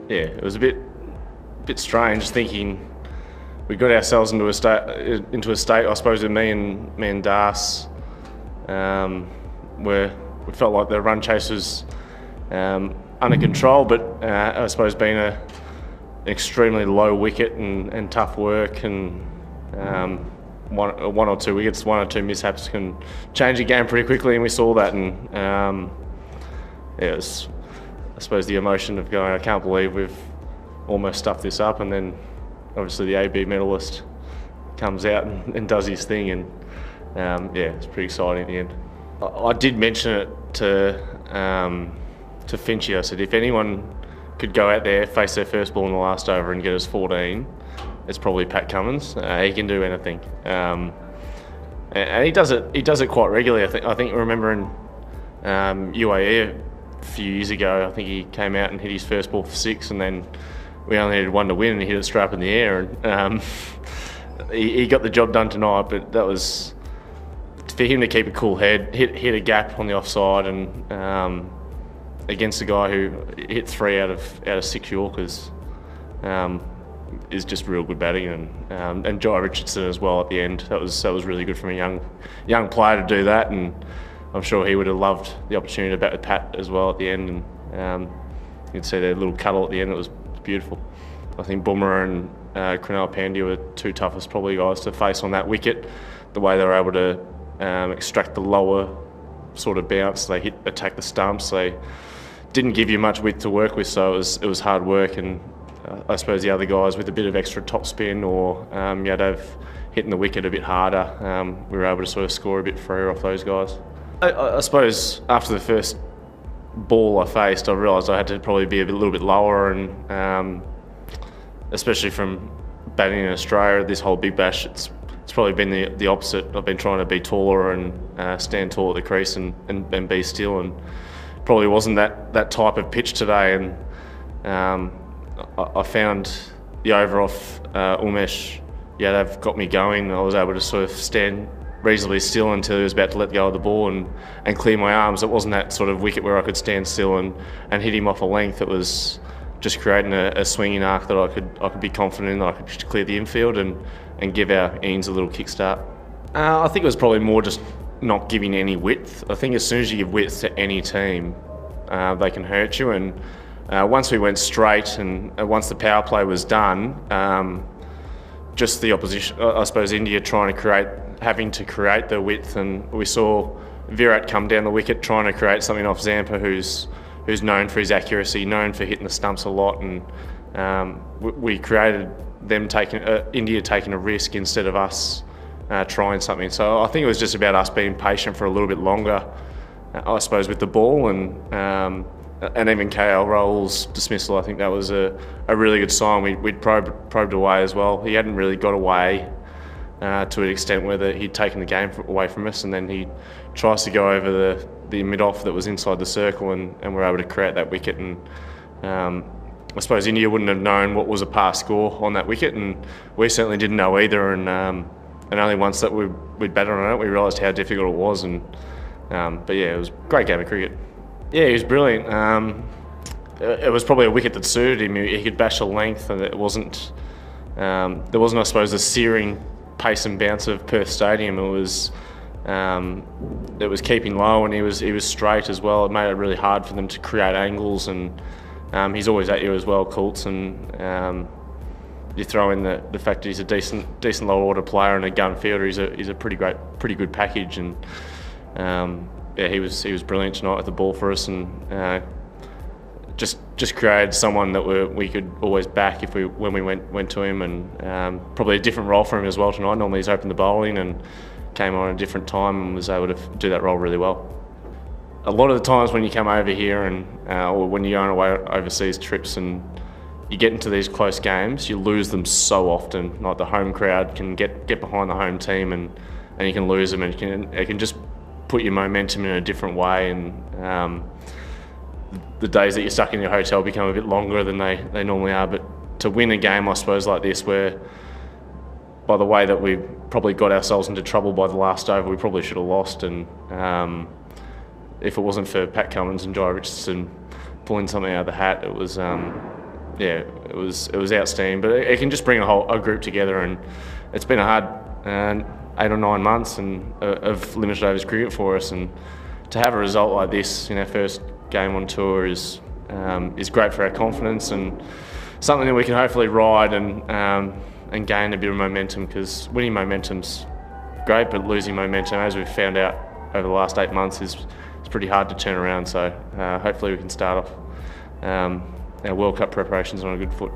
Yeah, it was a bit strange thinking we got ourselves into a state. I suppose with me and Das, where we felt like the run chase was under control, but I suppose being an extremely low wicket and tough work and one or two wickets, one or two mishaps can change a game pretty quickly, and we saw that. And it was, I suppose, the emotion of going, I can't believe we've almost stuffed this up, and then obviously the AB medalist comes out and does his thing, and yeah, it's pretty exciting in the end. I did mention it to Finchy. I said, if anyone could go out there, face their first ball in the last over and get us 14, it's probably Pat Cummins. He can do anything, and he does it. He does it quite regularly. I think remember in UAE a few years ago, I think he came out and hit his first ball for 6, and then we only needed one to win, and he hit it straight up in the air, and he got the job done tonight. But that was for him to keep a cool head, hit a gap on the offside, and against a guy who hit 3 out of 6 Yorkers, is just real good batting, and Jai Richardson as well at the end. That was really good from a young player to do that, and I'm sure he would have loved the opportunity to bat with Pat as well at the end. And you'd see their little cuddle at the end. It was beautiful. I think Bumrah and Krunal Pandya were two toughest probably guys to face on that wicket. The way they were able to extract the lower sort of bounce, they attack the stumps. They didn't give you much width to work with, so it was hard work. And I suppose the other guys with a bit of extra top spin or Yadav hitting the wicket a bit harder, we were able to sort of score a bit freer off those guys. I suppose after the first ball I faced, I realised I had to probably be a little bit lower, and especially from batting in Australia, this whole Big Bash, it's probably been the opposite. I've been trying to be taller and stand tall at the crease and be still, and probably wasn't that type of pitch today. And I found the over off Umesh Yadav got me going. I was able to sort of stand reasonably still until he was about to let go of the ball and clear my arms. It wasn't that sort of wicket where I could stand still and hit him off a length. It was just creating a swinging arc that I could be confident in, that I could just clear the infield and give our Eanes a little kickstart. I think it was probably more just not giving any width. I think as soon as you give width to any team, they can hurt you. And once we went straight and once the power play was done, just the opposition, I suppose India having to create the width, and we saw Virat come down the wicket trying to create something off Zampa, who's known for his accuracy, known for hitting the stumps a lot, and we created them India taking a risk instead of us trying something. So I think it was just about us being patient for a little bit longer, I suppose, with the ball, and even KL Rahul's dismissal. I think that was a really good sign. We'd probed away as well. He hadn't really got away to an extent where he'd taken the game away from us, and then he tries to go over the mid-off that was inside the circle, and we're able to create that wicket. And I suppose India wouldn't have known what was a past score on that wicket, and we certainly didn't know either. And only once that we'd batted on it, we realised how difficult it was. But yeah, it was a great game of cricket. Yeah, he was brilliant. It was probably a wicket that suited him. He could bash a length, and there wasn't, I suppose, the searing pace and bounce of Perth Stadium. It was keeping low, and he was straight as well. It made it really hard for them to create angles, and he's always at you as well, Coults. And you throw in the fact that he's a decent low order player and a gun fielder. He's a pretty good package. And yeah, he was brilliant tonight with the ball for us, and just created someone that we could always back when we went to him. And probably a different role for him as well tonight. Normally he's opened the bowling and came on at a different time and was able to do that role really well. A lot of the times when you come over here or when you're going away overseas trips and you get into these close games, you lose them so often. Like the home crowd can get behind the home team and you can lose them, and it can just put your momentum in a different way. And the days that you're stuck in your hotel become a bit longer than they normally are. But to win a game, I suppose, like this, where by the way that we probably got ourselves into trouble by the last over, we probably should have lost. And if it wasn't for Pat Cummins and Jai Richardson pulling something out of the hat, it was yeah, it was outstanding. But it can just bring a group together, and it's been a hard 8 or 9 months of limited overs cricket for us, and to have a result like this in our first game on tour is great for our confidence, and something that we can hopefully ride and gain a bit of momentum, because winning momentum's great, but losing momentum, as we've found out over the last 8 months, is pretty hard to turn around. So hopefully we can start off our World Cup preparations on a good foot.